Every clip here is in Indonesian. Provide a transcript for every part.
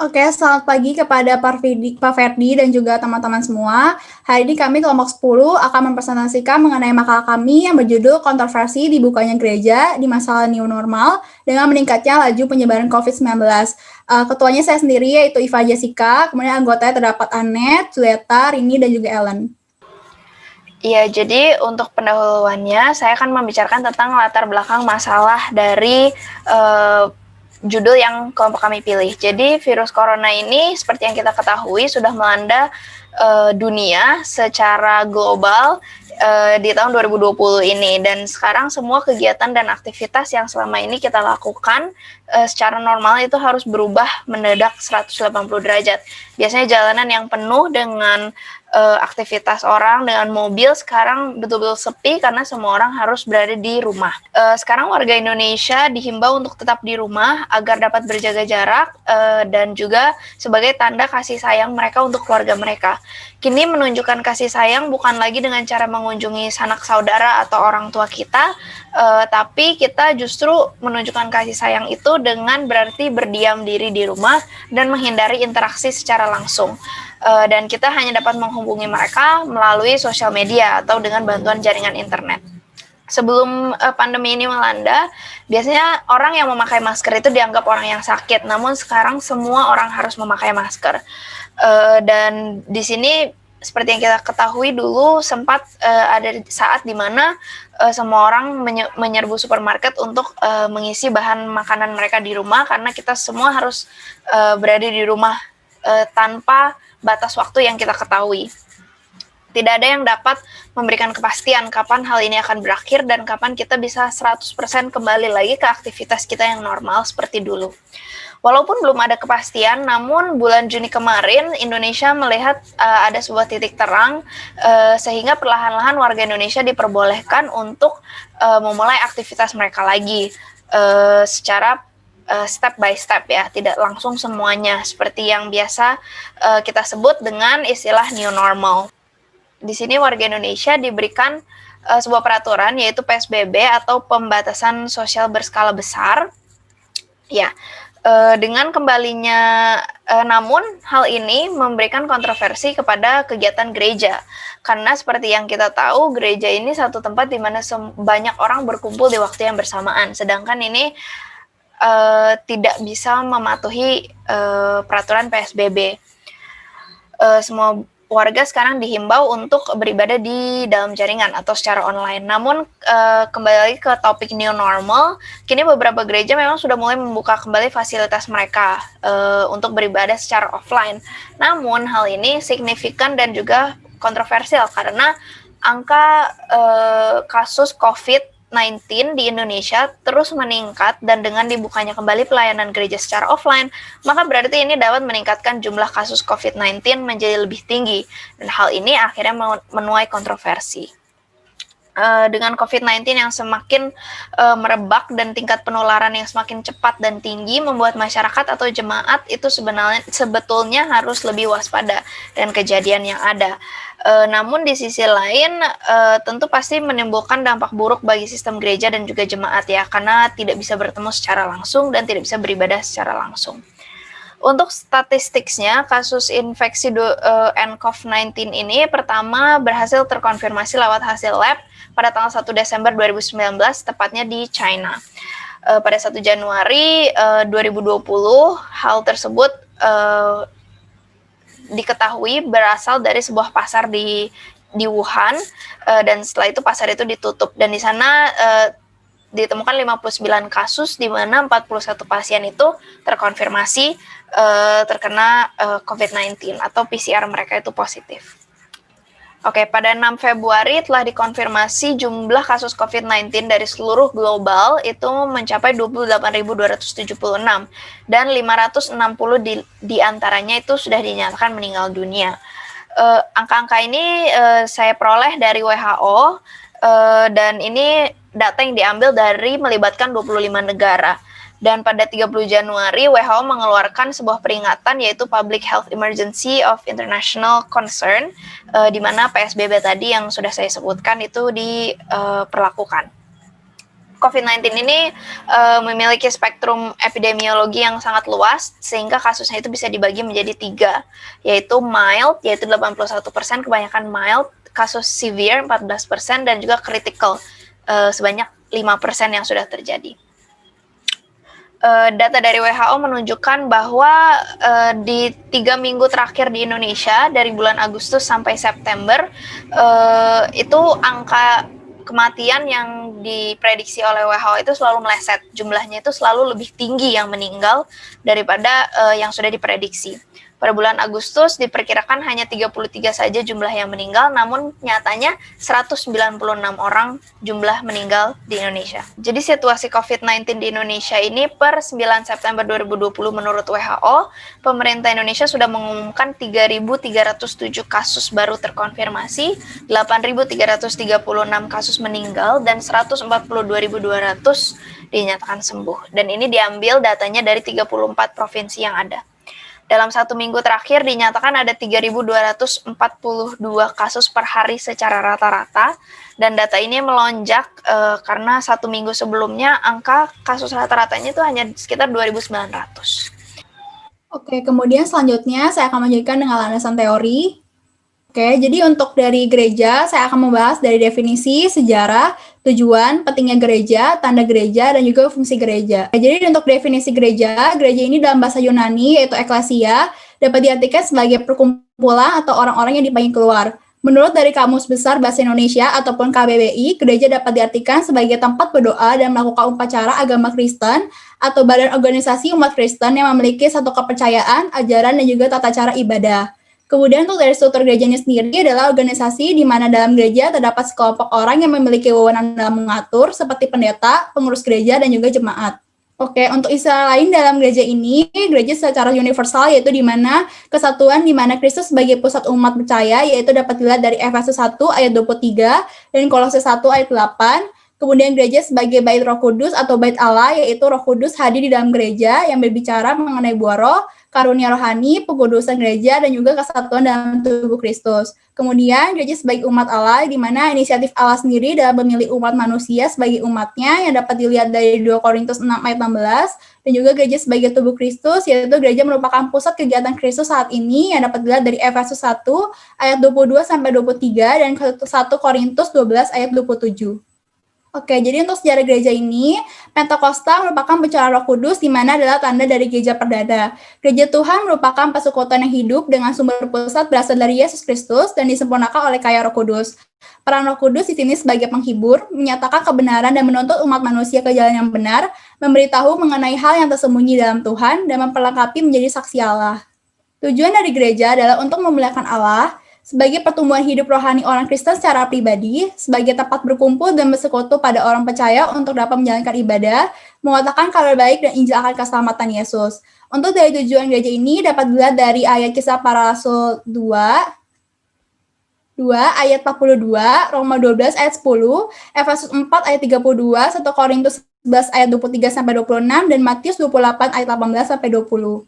Oke, selamat pagi kepada Pak Ferdi dan juga teman-teman semua. Hari ini kami kelompok 10 akan mempresentasikan mengenai makalah kami yang berjudul Kontroversi Dibukanya Gereja di Masa New Normal dengan meningkatnya laju penyebaran COVID-19. Ketuanya saya sendiri yaitu Iva Jessica, kemudian anggotanya terdapat Annette, Julieta, Rini, dan juga Ellen. Iya, jadi untuk pendahuluannya saya akan membicarakan tentang latar belakang masalah dari judul yang kelompok kami pilih. Jadi virus corona ini seperti yang kita ketahui sudah melanda dunia secara global di tahun 2020 ini, dan sekarang semua kegiatan dan aktivitas yang selama ini kita lakukan secara normal itu harus berubah mendadak 180 derajat. Biasanya jalanan yang penuh dengan aktivitas orang dengan mobil sekarang betul-betul sepi karena semua orang harus berada di rumah. Sekarang warga Indonesia dihimbau untuk tetap di rumah agar dapat berjaga jarak dan juga sebagai tanda kasih sayang mereka untuk keluarga mereka. Kini menunjukkan kasih sayang bukan lagi dengan cara mengunjungi sanak saudara atau orang tua kita, tapi kita justru menunjukkan kasih sayang itu dengan berarti berdiam diri di rumah dan menghindari interaksi secara langsung. Dan kita hanya dapat menghubungi mereka melalui sosial media atau dengan bantuan jaringan internet. Sebelum pandemi ini melanda, biasanya orang yang memakai masker itu dianggap orang yang sakit. Namun sekarang semua orang harus memakai masker. Dan di sini seperti yang kita ketahui dulu sempat ada saat di mana semua orang menyerbu supermarket untuk mengisi bahan makanan mereka di rumah karena kita semua harus berada di rumah tanpa batas waktu yang kita ketahui. Tidak ada yang dapat memberikan kepastian kapan hal ini akan berakhir dan kapan kita bisa 100% kembali lagi ke aktivitas kita yang normal seperti dulu. Walaupun belum ada kepastian, namun bulan Juni kemarin Indonesia melihat ada sebuah titik terang sehingga perlahan-lahan warga Indonesia diperbolehkan untuk memulai aktivitas mereka lagi secara step by step ya, tidak langsung semuanya seperti yang biasa kita sebut dengan istilah new normal. Di sini warga Indonesia diberikan sebuah peraturan yaitu PSBB atau pembatasan sosial berskala besar. Ya, dengan kembalinya, namun hal ini memberikan kontroversi kepada kegiatan gereja. Karena seperti yang kita tahu, gereja ini satu tempat di mana banyak orang berkumpul di waktu yang bersamaan. Sedangkan ini tidak bisa mematuhi peraturan PSBB. Semua warga sekarang dihimbau untuk beribadah di dalam jaringan atau secara online. Namun kembali lagi ke topik new normal, kini beberapa gereja memang sudah mulai membuka kembali fasilitas mereka untuk beribadah secara offline. Namun hal ini signifikan dan juga kontroversial karena angka kasus COVID-19 di Indonesia terus meningkat, dan dengan dibukanya kembali pelayanan gereja secara offline, maka berarti ini dapat meningkatkan jumlah kasus COVID-19 menjadi lebih tinggi, dan hal ini akhirnya menuai kontroversi. Dengan COVID-19 yang semakin merebak dan tingkat penularan yang semakin cepat dan tinggi, membuat masyarakat atau jemaat itu sebetulnya harus lebih waspada dengan kejadian yang ada. Namun di sisi lain tentu pasti menimbulkan dampak buruk bagi sistem gereja dan juga jemaat ya, karena tidak bisa bertemu secara langsung dan tidak bisa beribadah secara langsung. Untuk statistiknya, kasus infeksi nCoV-19 ini pertama berhasil terkonfirmasi lewat hasil lab pada tanggal 1 Desember 2019, tepatnya di China. Pada 1 Januari 2020, hal tersebut diketahui berasal dari sebuah pasar di Wuhan, dan setelah itu pasar itu ditutup, dan di sana ditemukan 59 kasus di mana 41 pasien itu terkonfirmasi terkena COVID-19 atau PCR mereka itu positif. Oke, pada 6 Februari telah dikonfirmasi jumlah kasus COVID-19 dari seluruh global itu mencapai 28.276 dan 560 di antaranya itu sudah dinyatakan meninggal dunia. Angka-angka ini saya peroleh dari WHO dan ini data yang diambil dari melibatkan 25 negara. Dan pada 30 Januari, WHO mengeluarkan sebuah peringatan yaitu Public Health Emergency of International Concern, di mana PSBB tadi yang sudah saya sebutkan itu diperlakukan. COVID-19 ini memiliki spektrum epidemiologi yang sangat luas, sehingga kasusnya itu bisa dibagi menjadi 3, yaitu mild, yaitu 81%, kebanyakan mild, kasus severe 14%, dan juga critical sebanyak 5% yang sudah terjadi. Data dari WHO menunjukkan bahwa di 3 minggu terakhir di Indonesia, dari bulan Agustus sampai September, itu angka kematian yang diprediksi oleh WHO itu selalu meleset. Jumlahnya itu selalu lebih tinggi yang meninggal daripada yang sudah diprediksi. Pada bulan Agustus diperkirakan hanya 33 saja jumlah yang meninggal, namun nyatanya 196 orang jumlah meninggal di Indonesia. Jadi situasi COVID-19 di Indonesia ini per 9 September 2020 menurut WHO, pemerintah Indonesia sudah mengumumkan 3.307 kasus baru terkonfirmasi, 8.336 kasus meninggal, dan 142.200 dinyatakan sembuh. Dan ini diambil datanya dari 34 provinsi yang ada. Dalam 1 minggu terakhir dinyatakan ada 3.242 kasus per hari secara rata-rata, dan data ini melonjak karena 1 minggu sebelumnya angka kasus rata-ratanya itu hanya sekitar 2.900. Oke, kemudian selanjutnya saya akan melanjutkan dengan landasan teori. Oke, jadi untuk dari gereja, saya akan membahas dari definisi, sejarah, tujuan, pentingnya gereja, tanda gereja, dan juga fungsi gereja. Jadi untuk definisi gereja ini dalam bahasa Yunani, yaitu eklesia, dapat diartikan sebagai perkumpulan atau orang-orang yang dipanggil keluar. Menurut dari Kamus Besar Bahasa Indonesia ataupun KBBI, gereja dapat diartikan sebagai tempat berdoa dan melakukan upacara agama Kristen atau badan organisasi umat Kristen yang memiliki satu kepercayaan, ajaran, dan juga tata cara ibadah. Kemudian untuk dari struktur gerejanya sendiri adalah organisasi di mana dalam gereja terdapat sekelompok orang yang memiliki wewenang dalam mengatur seperti pendeta, pengurus gereja, dan juga jemaat. Oke, untuk istilah lain dalam gereja ini, gereja secara universal yaitu di mana kesatuan di mana Kristus sebagai pusat umat percaya, yaitu dapat dilihat dari Efesus 1 ayat 23 dan Kolose 1 ayat 8. Kemudian gereja sebagai bait Roh Kudus atau bait Allah, yaitu Roh Kudus hadir di dalam gereja yang berbicara mengenai buah roh, karunia rohani, pekudusan gereja, dan juga kesatuan dalam tubuh Kristus. Kemudian gereja sebagai umat Allah, di mana inisiatif Allah sendiri dalam memilih umat manusia sebagai umatnya yang dapat dilihat dari 2 Korintus 6 ayat 16, dan juga gereja sebagai tubuh Kristus, yaitu gereja merupakan pusat kegiatan Kristus saat ini yang dapat dilihat dari Efesus 1 ayat 22-23 dan 1 Korintus 12 ayat 27. Oke, jadi untuk sejarah gereja ini, Pentakosta merupakan bencana Roh Kudus di mana adalah tanda dari gereja perdana. Gereja Tuhan merupakan persekutuan yang hidup dengan sumber pusat berasal dari Yesus Kristus dan disempurnakan oleh karya Roh Kudus. Peran Roh Kudus di sini sebagai penghibur, menyatakan kebenaran dan menuntut umat manusia ke jalan yang benar, memberitahu mengenai hal yang tersembunyi dalam Tuhan, dan memperlengkapi menjadi saksi Allah. Tujuan dari gereja adalah untuk memuliakan Allah, sebagai pertumbuhan hidup rohani orang Kristen secara pribadi, sebagai tempat berkumpul dan bersekutu pada orang percaya untuk dapat menjalankan ibadah, mengatakan kabar baik dan Injil akan keselamatan Yesus. Untuk dari tujuan gereja ini dapat dilihat dari ayat Kisah Para Rasul 2 ayat 42, Roma 12 ayat 10, Efesus 4 ayat 32, 1 Korintus 11 ayat 23-26, dan Matius 28 ayat 18-20.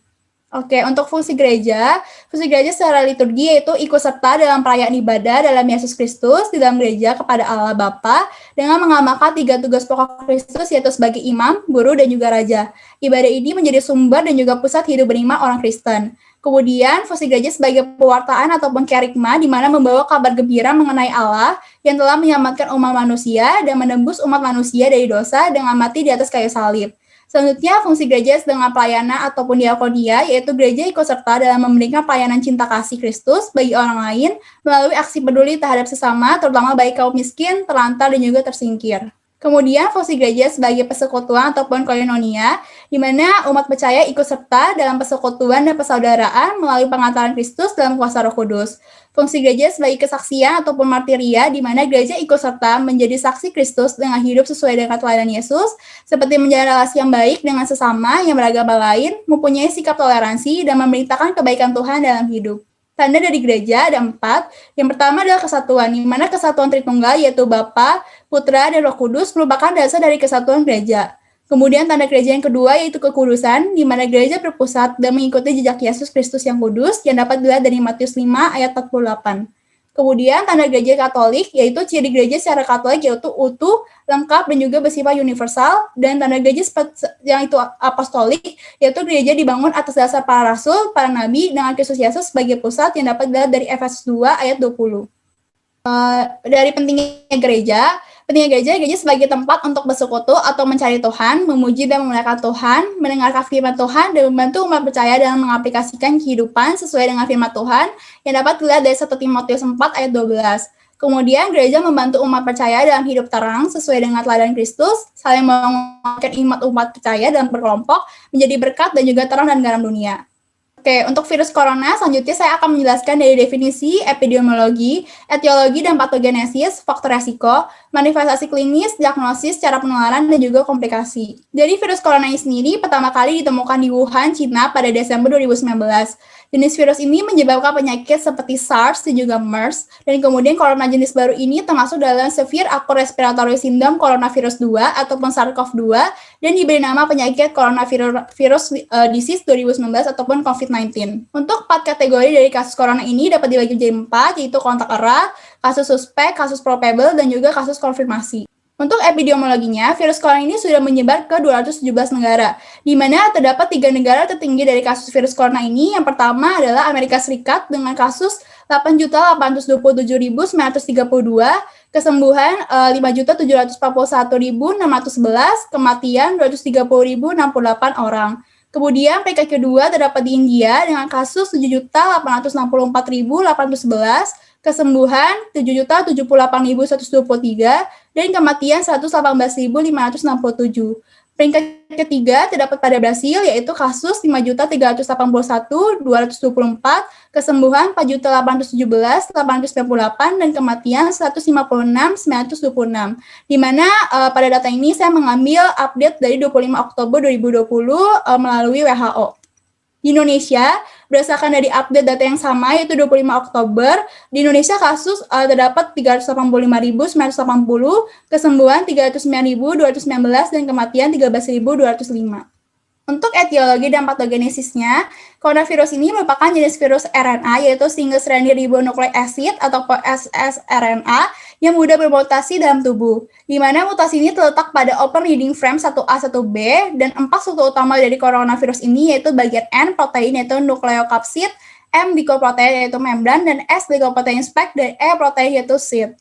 Oke, untuk fungsi gereja secara liturgi yaitu ikut serta dalam perayaan ibadah dalam Yesus Kristus di dalam gereja kepada Allah Bapa dengan mengamalkan 3 tugas pokok Kristus yaitu sebagai imam, guru, dan juga raja. Ibadah ini menjadi sumber dan juga pusat hidup beriman orang Kristen. Kemudian fungsi gereja sebagai pewartaan ataupun kerigma di mana membawa kabar gembira mengenai Allah yang telah menyelamatkan umat manusia dan menembus umat manusia dari dosa dengan mati di atas kayu salib. Selanjutnya, fungsi gereja dengan pelayanan ataupun diakonia, yaitu gereja ikut serta dalam memberikan pelayanan cinta kasih Kristus bagi orang lain melalui aksi peduli terhadap sesama, terutama bagi kaum miskin, terlantar, dan juga tersingkir. Kemudian, fungsi gereja sebagai persekutuan ataupun koinonia, di mana umat percaya ikut serta dalam persekutuan dan persaudaraan melalui pengantaran Kristus dalam kuasa Roh Kudus. Fungsi gereja sebagai kesaksian ataupun martiria, di mana gereja ikut serta menjadi saksi Kristus dengan hidup sesuai dengan teladan Yesus, seperti menjalin relasi yang baik dengan sesama yang beragama lain, mempunyai sikap toleransi, dan memberitakan kebaikan Tuhan dalam hidup. Tanda dari gereja ada 4. Yang pertama adalah kesatuan, di mana kesatuan Tritunggal yaitu Bapa, Putra, dan Roh Kudus merupakan dasar dari kesatuan gereja. Kemudian tanda gereja yang kedua yaitu kekudusan, di mana gereja berpusat dan mengikuti jejak Yesus Kristus yang kudus yang dapat dilihat dari Matius 5 ayat 48. Kemudian tanda gereja Katolik, yaitu ciri gereja secara Katolik yaitu utuh, lengkap, dan juga bersifat universal. Dan tanda gereja yang itu apostolik, yaitu gereja dibangun atas dasar para rasul, para nabi, dengan Kristus Yesus sebagai pusat yang dapat dilihat dari Efesus 2 ayat 20. Dari pentingnya gereja sebagai tempat untuk bersekutu atau mencari Tuhan, memuji dan memuliakan Tuhan, mendengarkan firman Tuhan, dan membantu umat percaya dalam mengaplikasikan kehidupan sesuai dengan firman Tuhan yang dapat dilihat dari 1 Timotius 4 ayat 12. Kemudian gereja membantu umat percaya dalam hidup terang sesuai dengan teladan Kristus, saling menguatkan umat percaya dalam berkelompok, menjadi berkat dan juga terang dan garam dunia. Oke, untuk virus corona, selanjutnya saya akan menjelaskan dari definisi, epidemiologi, etiologi dan patogenesis, faktor resiko, manifestasi klinis, diagnosis, cara penularan, dan juga komplikasi. Jadi virus corona ini sendiri pertama kali ditemukan di Wuhan, Cina pada Desember 2019. Jenis virus ini menyebabkan penyakit seperti SARS dan juga MERS, dan kemudian corona jenis baru ini termasuk dalam Severe Acute Respiratory Syndrome Coronavirus 2 ataupun SARS-CoV-2 dan diberi nama penyakit coronavirus disease 2019 ataupun COVID-19. Untuk 4 kategori dari kasus corona ini dapat dibagi menjadi 4, yaitu kontak erat, kasus suspek, kasus probable, dan juga kasus konfirmasi. Untuk epidemiologinya, virus corona ini sudah menyebar ke 217 negara, di mana terdapat 3 negara tertinggi dari kasus virus corona ini. Yang pertama adalah Amerika Serikat dengan kasus 8.827.932, kesembuhan 5.741.611, kematian 230.068 orang. Kemudian peringkat kedua terdapat di India dengan kasus 7.864.811, kesembuhan 7.078.123, dan kematian 118.567. Peringkat ketiga terdapat pada Brasil, yaitu kasus 5.381.224, kesembuhan 4.817.898, dan kematian 156.926. Di mana pada data ini saya mengambil update dari 25 Oktober 2020 melalui WHO. Di Indonesia, berdasarkan dari update data yang sama, yaitu 25 Oktober, di Indonesia kasus terdapat 385.980, kesembuhan 309.219, dan kematian 13.205. Untuk etiologi dan patogenesisnya, coronavirus ini merupakan jenis virus RNA, yaitu single stranded ribonucleic acid atau ssRNA yang mudah bermutasi dalam tubuh, di mana mutasi ini terletak pada open reading frame 1A, 1B, dan 4 struktur utama dari coronavirus ini, yaitu bagian N, protein, yaitu nukleokapsid, M, glycoprotein, yaitu membran, dan S, glycoprotein spike, dan E, protein, yaitu seed.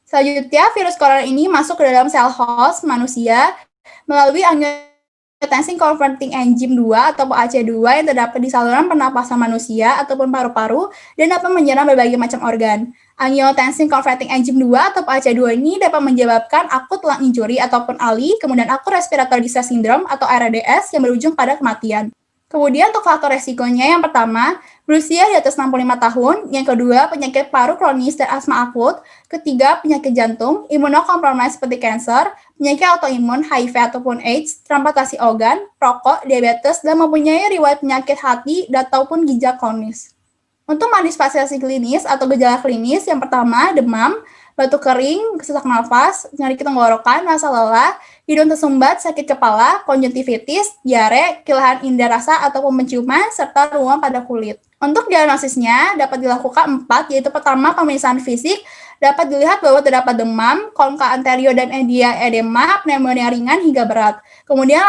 Selanjutnya, virus corona ini masuk ke dalam sel host manusia melalui angiotensin converting enzyme 2 atau AC2 yang terdapat di saluran pernapasan manusia ataupun paru-paru dan dapat menyerang berbagai macam organ. Angiotensin converting enzyme 2 atau AC2 ini dapat menyebabkan akut lung injury ataupun ALI, kemudian akut respiratory distress syndrome atau ARDS yang berujung pada kematian. Kemudian untuk faktor resikonya, yang pertama, berusia di atas 65 tahun, yang kedua, penyakit paru kronis dan asma akut, ketiga, penyakit jantung, imunokompromis seperti kanker, penyakit autoimun, HIV ataupun AIDS, transplantasi organ, perokok, diabetes, dan mempunyai riwayat penyakit hati ataupun ginjal kronis. Untuk manifestasi klinis atau gejala klinis, yang pertama, demam, batuk kering, sesak nafas, nyeri tenggorokan, rasa lelah, hidung tersumbat, sakit kepala, konjungtivitis, diare, keluhan indera rasa ataupun penciuman, serta ruam pada kulit. Untuk diagnosisnya dapat dilakukan 4, yaitu pertama pemeriksaan fisik, dapat dilihat bahwa terdapat demam, kolka anterior dan edema, pneumonia ringan hingga berat. Kemudian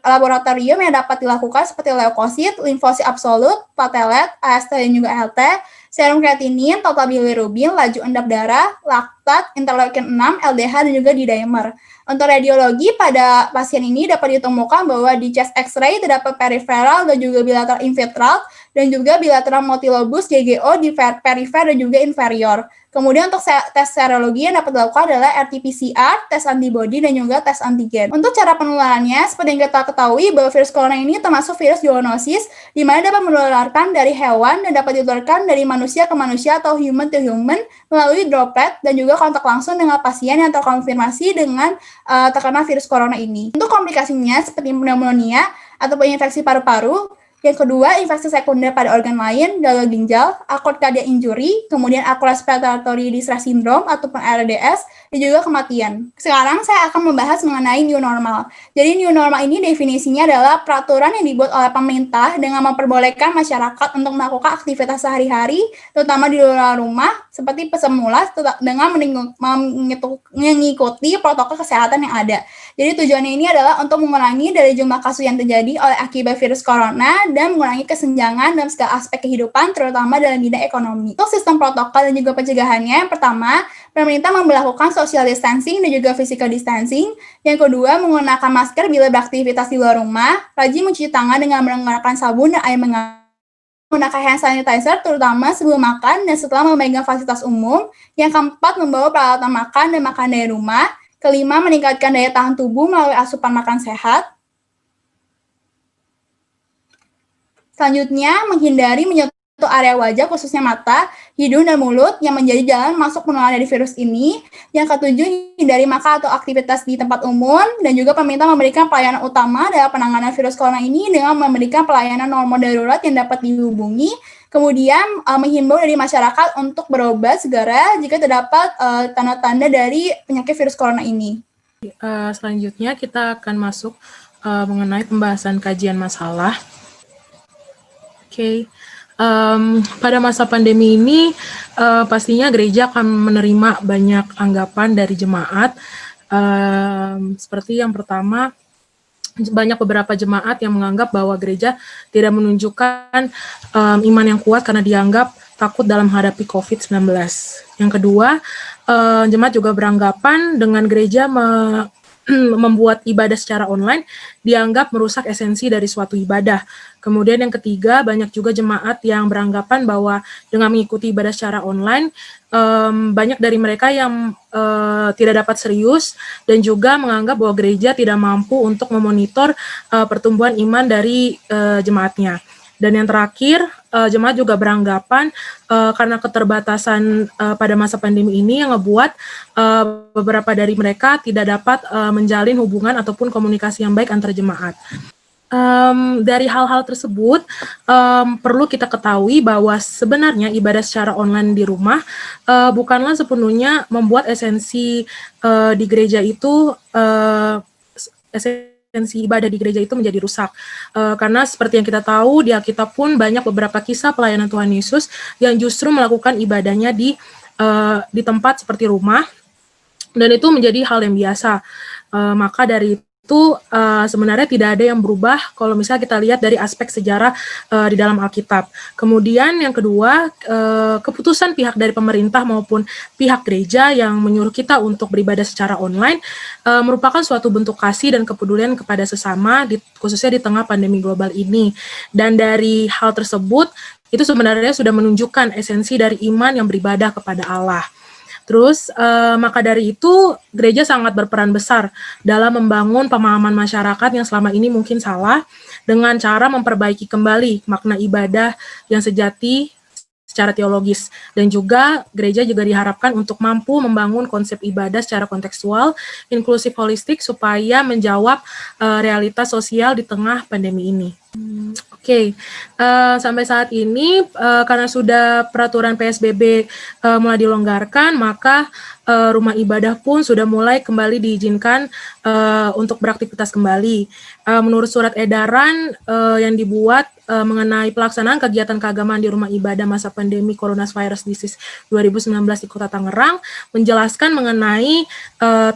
laboratorium yang dapat dilakukan seperti leukosit, limfosit absolut, platelet, AST dan juga ALT, serum kreatinin, total bilirubin, laju endap darah, laktat, interleukin 6, LDH, dan juga D-dimer. Untuk radiologi pada pasien ini dapat ditemukan bahwa di chest X-ray terdapat peripheral dan juga bilateral infiltral dan juga bilateral multilobus GGO di perifer dan juga inferior. Kemudian untuk tes serologi yang dapat dilakukan adalah RT-PCR, tes antibody, dan juga tes antigen. Untuk cara penularannya, seperti yang kita ketahui bahwa virus corona ini termasuk virus zoonosis, di mana dapat menularkan dari hewan dan dapat ditularkan dari manusia ke manusia atau human to human melalui droplet dan juga kontak langsung dengan pasien yang terkonfirmasi dengan terkena virus corona ini. Untuk komplikasinya seperti pneumonia ataupun infeksi paru-paru, Yang kedua, infeksi sekunder pada organ lain, gagal ginjal, akut cardiac injury, kemudian akut respiratory distress syndrome ataupun ARDS, dan juga kematian. Sekarang saya akan membahas mengenai new normal. Jadi new normal ini definisinya adalah peraturan yang dibuat oleh pemerintah dengan memperbolehkan masyarakat untuk melakukan aktivitas sehari-hari, terutama di luar rumah, seperti semula dengan mengikuti protokol kesehatan yang ada. Jadi tujuannya ini adalah untuk mengurangi dari jumlah kasus yang terjadi oleh akibat virus corona dan mengurangi kesenjangan dalam segala aspek kehidupan, terutama dalam bidang ekonomi. Untuk sistem protokol dan juga pencegahannya, yang pertama, pemerintah memberlakukan social distancing dan juga physical distancing. Yang kedua, menggunakan masker bila beraktivitas di luar rumah, rajin mencuci tangan dengan menggunakan sabun dan air mengalir, menggunakan hand sanitizer terutama sebelum makan dan setelah memegang fasilitas umum. Yang keempat, membawa peralatan makan dan makan dari rumah. Kelima, meningkatkan daya tahan tubuh melalui asupan makan sehat. Selanjutnya, menghindari menyentuh area wajah, khususnya mata, hidung, dan mulut yang menjadi jalan masuk penularan dari virus ini. Yang ketujuh, hindari makan atau aktivitas di tempat umum, dan juga pemerintah memberikan pelayanan utama dalam penanganan virus corona ini dengan memberikan pelayanan normal darurat yang dapat dihubungi. Kemudian menghimbau dari masyarakat untuk berobat segera jika terdapat tanda-tanda dari penyakit virus corona ini. Selanjutnya kita akan masuk mengenai pembahasan kajian masalah. Oke. Pada masa pandemi ini pastinya gereja akan menerima banyak anggapan dari jemaat. Seperti yang pertama, banyak beberapa jemaat yang menganggap bahwa gereja tidak menunjukkan iman yang kuat karena dianggap takut dalam menghadapi COVID-19. Yang kedua, jemaat juga beranggapan dengan gereja membuat ibadah secara online dianggap merusak esensi dari suatu ibadah. Kemudian yang ketiga, banyak juga jemaat yang beranggapan bahwa dengan mengikuti ibadah secara online, banyak dari mereka yang tidak dapat serius dan juga menganggap bahwa gereja tidak mampu untuk memonitor pertumbuhan iman dari jemaatnya. Dan yang terakhir, jemaat juga beranggapan karena keterbatasan pada masa pandemi ini yang ngebuat beberapa dari mereka tidak dapat menjalin hubungan ataupun komunikasi yang baik antar jemaat. Dari hal-hal tersebut, perlu kita ketahui bahwa sebenarnya ibadah secara online di rumah bukanlah sepenuhnya membuat esensi di gereja itu esensi ibadah di gereja itu menjadi rusak. Karena seperti yang kita tahu, di Alkitab pun banyak beberapa kisah pelayanan Tuhan Yesus yang justru melakukan ibadahnya di tempat seperti rumah, dan itu menjadi hal yang biasa. Maka dari itu sebenarnya tidak ada yang berubah kalau misalnya kita lihat dari aspek sejarah di dalam Alkitab. Kemudian yang kedua, keputusan pihak dari pemerintah maupun pihak gereja yang menyuruh kita untuk beribadah secara online merupakan suatu bentuk kasih dan kepedulian kepada sesama, khususnya di tengah pandemi global ini. Dan dari hal tersebut, itu sebenarnya sudah menunjukkan esensi dari iman yang beribadah kepada Allah. Terus, maka dari itu, gereja sangat berperan besar dalam membangun pemahaman masyarakat yang selama ini mungkin salah, dengan cara memperbaiki kembali makna ibadah yang sejati secara teologis. Dan juga, gereja juga diharapkan untuk mampu membangun konsep ibadah secara kontekstual, inklusif, holistik, supaya menjawab realitas sosial di tengah pandemi ini. Oke, sampai saat ini karena sudah peraturan PSBB mulai dilonggarkan, maka rumah ibadah pun sudah mulai kembali diizinkan untuk beraktivitas kembali. Menurut surat edaran yang dibuat mengenai pelaksanaan kegiatan keagamaan di rumah ibadah masa pandemi Coronavirus Disease 2019 di Kota Tangerang, menjelaskan mengenai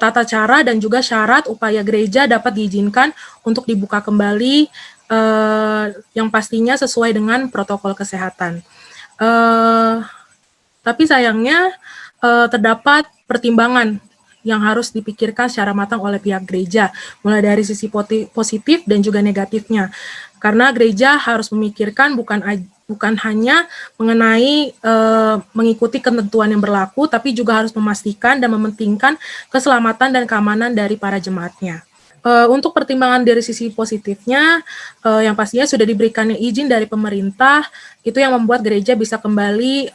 tata cara dan juga syarat upaya gereja dapat diizinkan untuk dibuka kembali, yang pastinya sesuai dengan protokol kesehatan. Tapi sayangnya terdapat pertimbangan yang harus dipikirkan secara matang oleh pihak gereja, mulai dari sisi positif dan juga negatifnya. Karena gereja harus memikirkan bukan hanya mengenai mengikuti ketentuan yang berlaku, tapi juga harus memastikan dan mementingkan keselamatan dan keamanan dari para jemaatnya. Untuk pertimbangan dari sisi positifnya, yang pastinya sudah diberikannya izin dari pemerintah, itu yang membuat gereja bisa kembali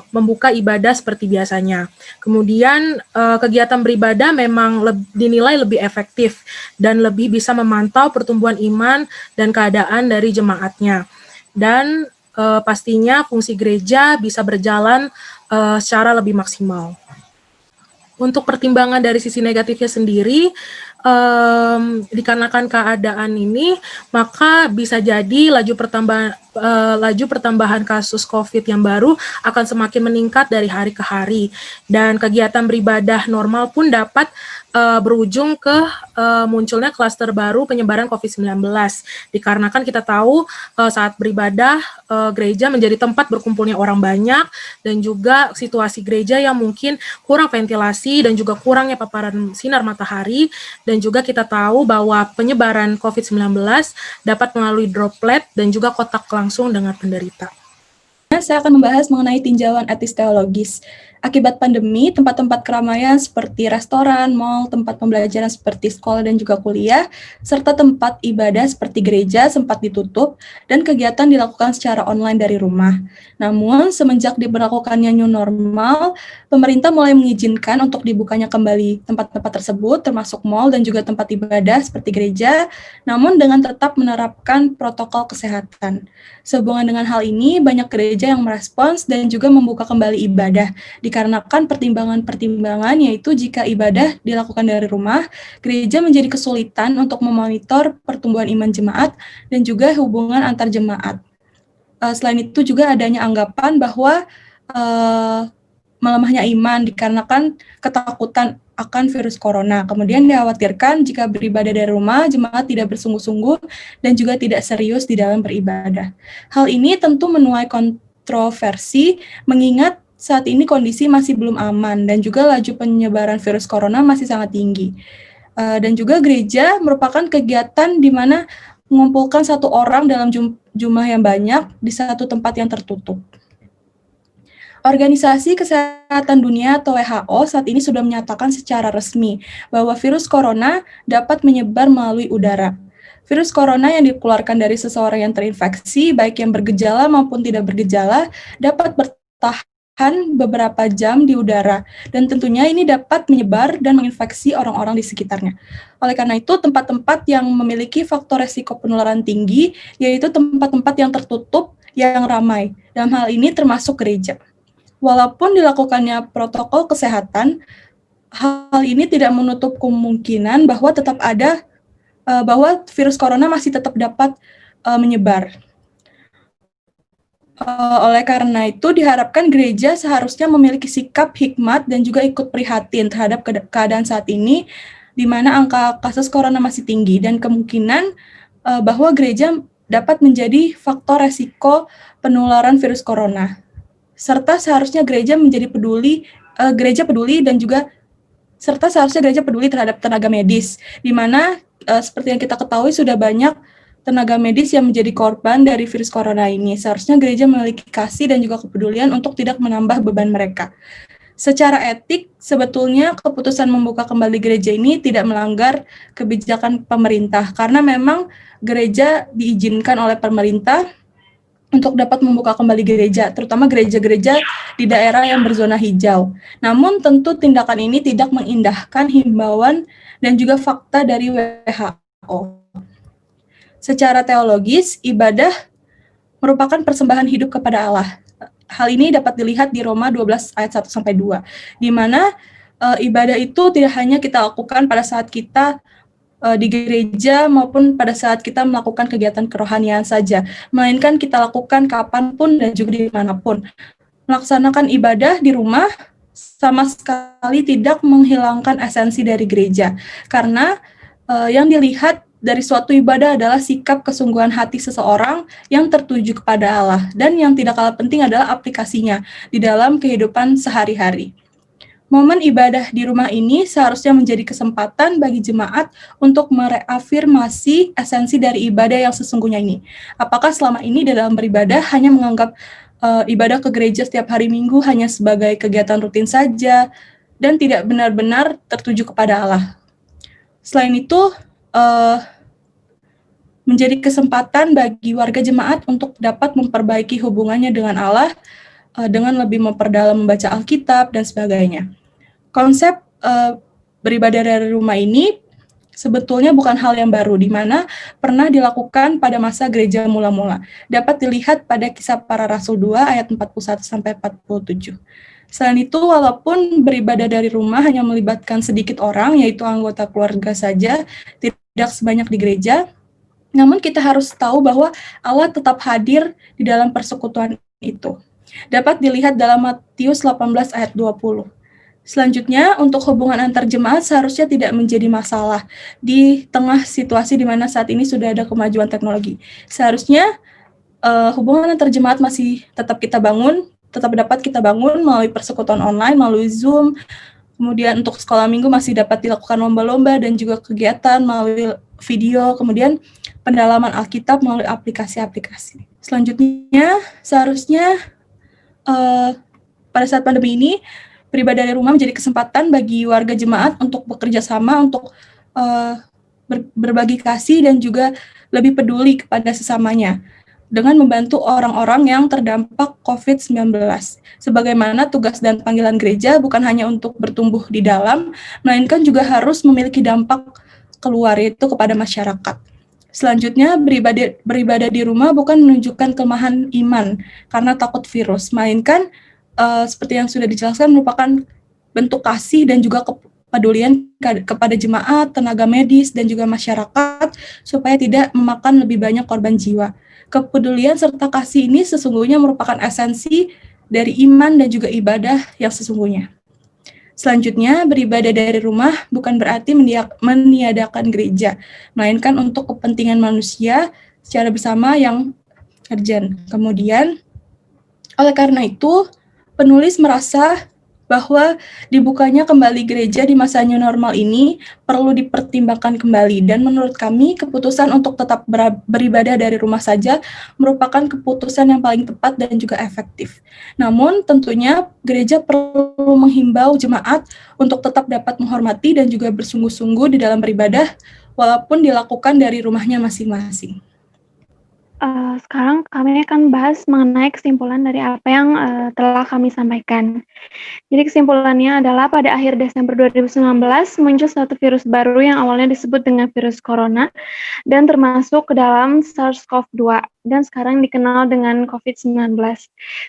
membuka ibadah seperti biasanya. Kemudian kegiatan beribadah memang dinilai lebih efektif dan lebih bisa memantau pertumbuhan iman dan keadaan dari jemaatnya. Dan pastinya fungsi gereja bisa berjalan secara lebih maksimal. Untuk pertimbangan dari sisi negatifnya sendiri, dikarenakan keadaan ini, maka bisa jadi laju pertambahan kasus COVID yang baru akan semakin meningkat dari hari ke hari, dan kegiatan beribadah normal pun dapat berujung ke munculnya klaster baru penyebaran COVID-19. Dikarenakan kita tahu saat beribadah, gereja menjadi tempat berkumpulnya orang banyak, dan juga situasi gereja yang mungkin kurang ventilasi dan juga kurangnya paparan sinar matahari, dan juga kita tahu bahwa penyebaran COVID-19 dapat melalui droplet dan juga kontak langsung dengan penderita. Saya akan membahas mengenai tinjauan etis teologis. Akibat pandemi, tempat-tempat keramaian seperti restoran, mal, tempat pembelajaran seperti sekolah dan juga kuliah, serta tempat ibadah seperti gereja sempat ditutup dan kegiatan dilakukan secara online dari rumah. Namun, semenjak diberlakukannya new normal, pemerintah mulai mengizinkan untuk dibukanya kembali tempat-tempat tersebut, termasuk mal dan juga tempat ibadah seperti gereja, namun dengan tetap menerapkan protokol kesehatan. Sehubungan dengan hal ini, banyak gereja yang merespons dan juga membuka kembali ibadah, dikarenakan pertimbangan-pertimbangan yaitu jika ibadah dilakukan dari rumah, gereja menjadi kesulitan untuk memonitor pertumbuhan iman jemaat dan juga hubungan antar jemaat. Selain itu juga adanya anggapan bahwa melemahnya iman dikarenakan ketakutan akan virus corona. Kemudian dikhawatirkan jika beribadah dari rumah, jemaat tidak bersungguh-sungguh dan juga tidak serius di dalam beribadah. Hal ini tentu menuai kontroversi mengingat saat ini kondisi masih belum aman dan juga laju penyebaran virus corona masih sangat tinggi. Dan juga gereja merupakan kegiatan di mana mengumpulkan satu orang dalam jumlah yang banyak di satu tempat yang tertutup. Organisasi Kesehatan Dunia atau WHO saat ini sudah menyatakan secara resmi bahwa virus corona dapat menyebar melalui udara. Virus corona yang dikeluarkan dari seseorang yang terinfeksi, baik yang bergejala maupun tidak bergejala, dapat bertahan beberapa jam di udara, dan tentunya ini dapat menyebar dan menginfeksi orang-orang di sekitarnya. Oleh karena itu, tempat-tempat yang memiliki faktor resiko penularan tinggi, yaitu tempat-tempat yang tertutup, yang ramai. Dalam hal ini termasuk gereja. Walaupun dilakukannya protokol kesehatan, hal ini tidak menutup kemungkinan bahwa tetap ada bahwa virus corona masih tetap dapat menyebar. Oleh karena itu, diharapkan gereja seharusnya memiliki sikap hikmat dan juga ikut prihatin terhadap keadaan saat ini, di mana angka kasus corona masih tinggi dan kemungkinan bahwa gereja dapat menjadi faktor resiko penularan virus corona. Serta seharusnya gereja peduli dan juga serta seharusnya gereja peduli terhadap tenaga medis, di mana seperti yang kita ketahui sudah banyak tenaga medis yang menjadi korban dari virus corona ini. Seharusnya gereja memiliki kasih dan juga kepedulian untuk tidak menambah beban mereka. Secara etik, sebetulnya keputusan membuka kembali gereja ini tidak melanggar kebijakan pemerintah, karena memang gereja diizinkan oleh pemerintah untuk dapat membuka kembali gereja, terutama gereja-gereja di daerah yang berzona hijau. Namun tentu tindakan ini tidak mengindahkan himbauan dan juga fakta dari WHO. Secara teologis, ibadah merupakan persembahan hidup kepada Allah. Hal ini dapat dilihat di Roma 12 ayat 1-2, di mana ibadah itu tidak hanya kita lakukan pada saat kita di gereja maupun pada saat kita melakukan kegiatan kerohanian saja, melainkan kita lakukan kapanpun dan juga dimanapun. Melaksanakan ibadah di rumah sama sekali tidak menghilangkan esensi dari gereja, karena yang dilihat dari suatu ibadah adalah sikap kesungguhan hati seseorang yang tertuju kepada Allah, dan yang tidak kalah penting adalah aplikasinya di dalam kehidupan sehari-hari. Momen ibadah di rumah ini seharusnya menjadi kesempatan bagi jemaat untuk mereafirmasi esensi dari ibadah yang sesungguhnya ini. Apakah selama ini dalam beribadah hanya menganggap ibadah ke gereja setiap hari Minggu hanya sebagai kegiatan rutin saja dan tidak benar-benar tertuju kepada Allah? Selain itu, menjadi kesempatan bagi warga jemaat untuk dapat memperbaiki hubungannya dengan Allah dengan lebih memperdalam membaca Alkitab dan sebagainya. Konsep beribadah dari rumah ini sebetulnya bukan hal yang baru, di mana pernah dilakukan pada masa gereja mula-mula. Dapat dilihat pada Kisah Para Rasul 2 ayat 41-47. Selain itu, walaupun beribadah dari rumah hanya melibatkan sedikit orang, yaitu anggota keluarga saja, tidak sebanyak di gereja, namun kita harus tahu bahwa Allah tetap hadir di dalam persekutuan itu. Dapat dilihat dalam Matius 18 ayat 20. Selanjutnya, untuk hubungan antar jemaat seharusnya tidak menjadi masalah di tengah situasi di mana saat ini sudah ada kemajuan teknologi. Seharusnya hubungan antar jemaat masih tetap dapat kita bangun melalui persekutuan online, melalui Zoom. Kemudian untuk sekolah minggu masih dapat dilakukan lomba-lomba dan juga kegiatan melalui video, kemudian pendalaman Alkitab melalui aplikasi-aplikasi. Selanjutnya, seharusnya pada saat pandemi ini, beribadah dari rumah menjadi kesempatan bagi warga jemaat untuk bekerja sama, untuk berbagi kasih dan juga lebih peduli kepada sesamanya dengan membantu orang-orang yang terdampak COVID-19. Sebagaimana tugas dan panggilan gereja bukan hanya untuk bertumbuh di dalam, melainkan juga harus memiliki dampak keluar, yaitu kepada masyarakat. Selanjutnya, beribadah di rumah bukan menunjukkan kelemahan iman karena takut virus, melainkan seperti yang sudah dijelaskan merupakan bentuk kasih dan juga kepedulian kepada jemaat, tenaga medis, dan juga masyarakat supaya tidak memakan lebih banyak korban jiwa. Kepedulian serta kasih ini sesungguhnya merupakan esensi dari iman dan juga ibadah yang sesungguhnya. Selanjutnya, beribadah dari rumah bukan berarti meniadakan gereja, melainkan untuk kepentingan manusia secara bersama yang urgent. Kemudian, oleh karena itu, penulis merasa bahwa dibukanya kembali gereja di masa new normal ini perlu dipertimbangkan kembali, dan menurut kami keputusan untuk tetap beribadah dari rumah saja merupakan keputusan yang paling tepat dan juga efektif. Namun tentunya gereja perlu menghimbau jemaat untuk tetap dapat menghormati dan juga bersungguh-sungguh di dalam beribadah walaupun dilakukan dari rumahnya masing-masing. Sekarang kami akan bahas mengenai kesimpulan dari apa yang telah kami sampaikan. Jadi kesimpulannya adalah pada akhir Desember 2019 muncul satu virus baru yang awalnya disebut dengan virus corona dan termasuk ke dalam SARS-CoV-2 dan sekarang dikenal dengan COVID-19.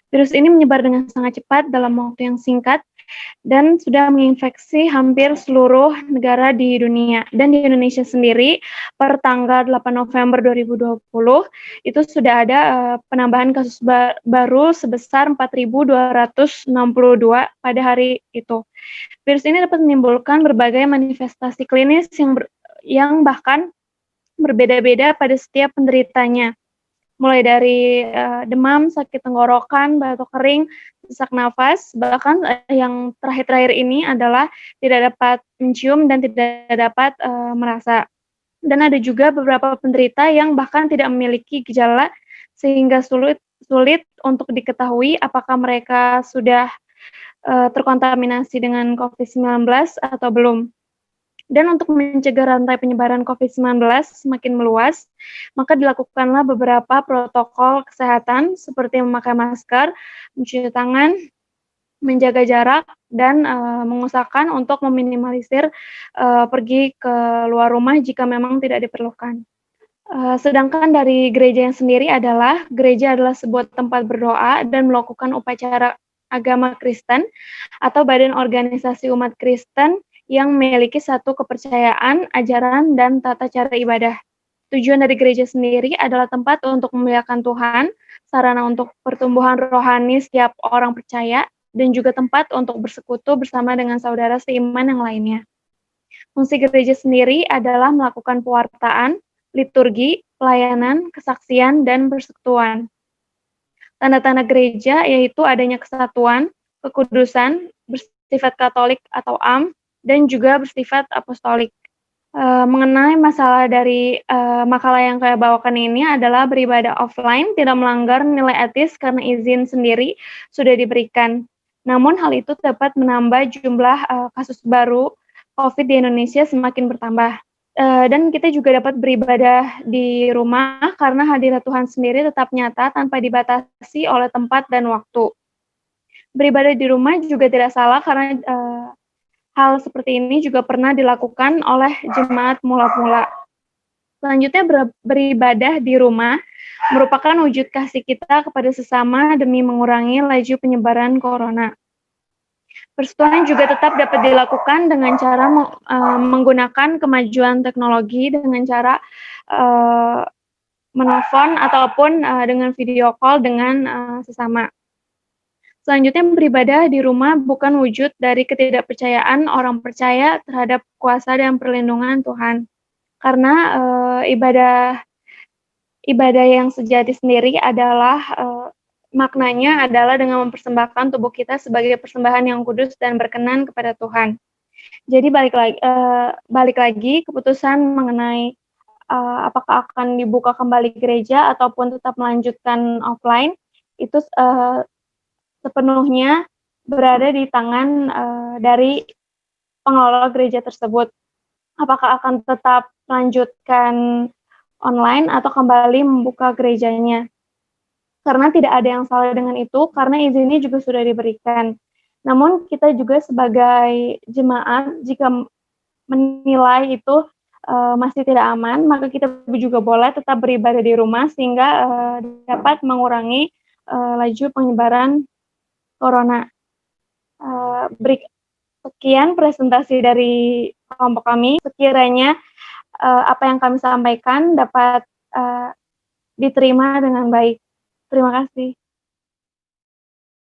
Virus ini menyebar dengan sangat cepat dalam waktu yang singkat dan sudah menginfeksi hampir seluruh negara di dunia. Dan di Indonesia sendiri, per tanggal 8 November 2020, itu sudah ada penambahan kasus baru sebesar 4.262 pada hari itu. Virus ini dapat menimbulkan berbagai manifestasi klinis yang bahkan berbeda-beda pada setiap penderitanya. Mulai dari demam, sakit tenggorokan, batuk kering, sesak nafas, bahkan yang terakhir-terakhir ini adalah tidak dapat mencium dan tidak dapat merasa. Dan ada juga beberapa penderita yang bahkan tidak memiliki gejala sehingga sulit untuk diketahui apakah mereka sudah terkontaminasi dengan COVID-19 atau belum. Dan untuk mencegah rantai penyebaran COVID-19 semakin meluas, maka dilakukanlah beberapa protokol kesehatan seperti memakai masker, mencuci tangan, menjaga jarak, dan mengusahakan untuk meminimalisir pergi ke luar rumah jika memang tidak diperlukan. Sedangkan dari gereja yang sendiri gereja adalah sebuah tempat berdoa dan melakukan upacara agama Kristen atau badan organisasi umat Kristen yang memiliki satu kepercayaan, ajaran, dan tata cara ibadah. Tujuan dari gereja sendiri adalah tempat untuk memuliakan Tuhan, sarana untuk pertumbuhan rohani setiap orang percaya, dan juga tempat untuk bersekutu bersama dengan saudara seiman yang lainnya. Fungsi gereja sendiri adalah melakukan pewartaan, liturgi, pelayanan, kesaksian, dan persekutuan. Tanda-tanda gereja yaitu adanya kesatuan, kekudusan, bersifat Katolik atau am, dan juga bersifat apostolik. Mengenai masalah dari makalah yang saya bawakan ini adalah beribadah offline tidak melanggar nilai etis karena izin sendiri sudah diberikan. Namun hal itu dapat menambah jumlah kasus baru COVID di Indonesia semakin bertambah. Dan kita juga dapat beribadah di rumah karena hadirat Tuhan sendiri tetap nyata tanpa dibatasi oleh tempat dan waktu. Beribadah di rumah juga tidak salah karena hal seperti ini juga pernah dilakukan oleh jemaat mula-mula. Selanjutnya, beribadah di rumah merupakan wujud kasih kita kepada sesama demi mengurangi laju penyebaran corona. Persekutuan juga tetap dapat dilakukan dengan cara menggunakan kemajuan teknologi dengan cara menelpon ataupun dengan video call dengan sesama. Selanjutnya, beribadah di rumah bukan wujud dari ketidakpercayaan orang percaya terhadap kuasa dan perlindungan Tuhan. Karena ibadah yang sejati sendiri adalah maknanya adalah dengan mempersembahkan tubuh kita sebagai persembahan yang kudus dan berkenan kepada Tuhan. Jadi balik lagi keputusan mengenai apakah akan dibuka kembali gereja ataupun tetap melanjutkan offline itu sepenuhnya berada di tangan dari pengelola gereja tersebut. Apakah akan tetap melanjutkan online atau kembali membuka gerejanya. Karena tidak ada yang salah dengan itu, karena izinnya juga sudah diberikan. Namun kita juga sebagai jemaat, jika menilai itu masih tidak aman, maka kita juga boleh tetap beribadah di rumah sehingga dapat mengurangi laju penyebaran corona. Sekian presentasi dari kelompok kami. Sekiranya apa yang kami sampaikan dapat diterima dengan baik. Terima kasih.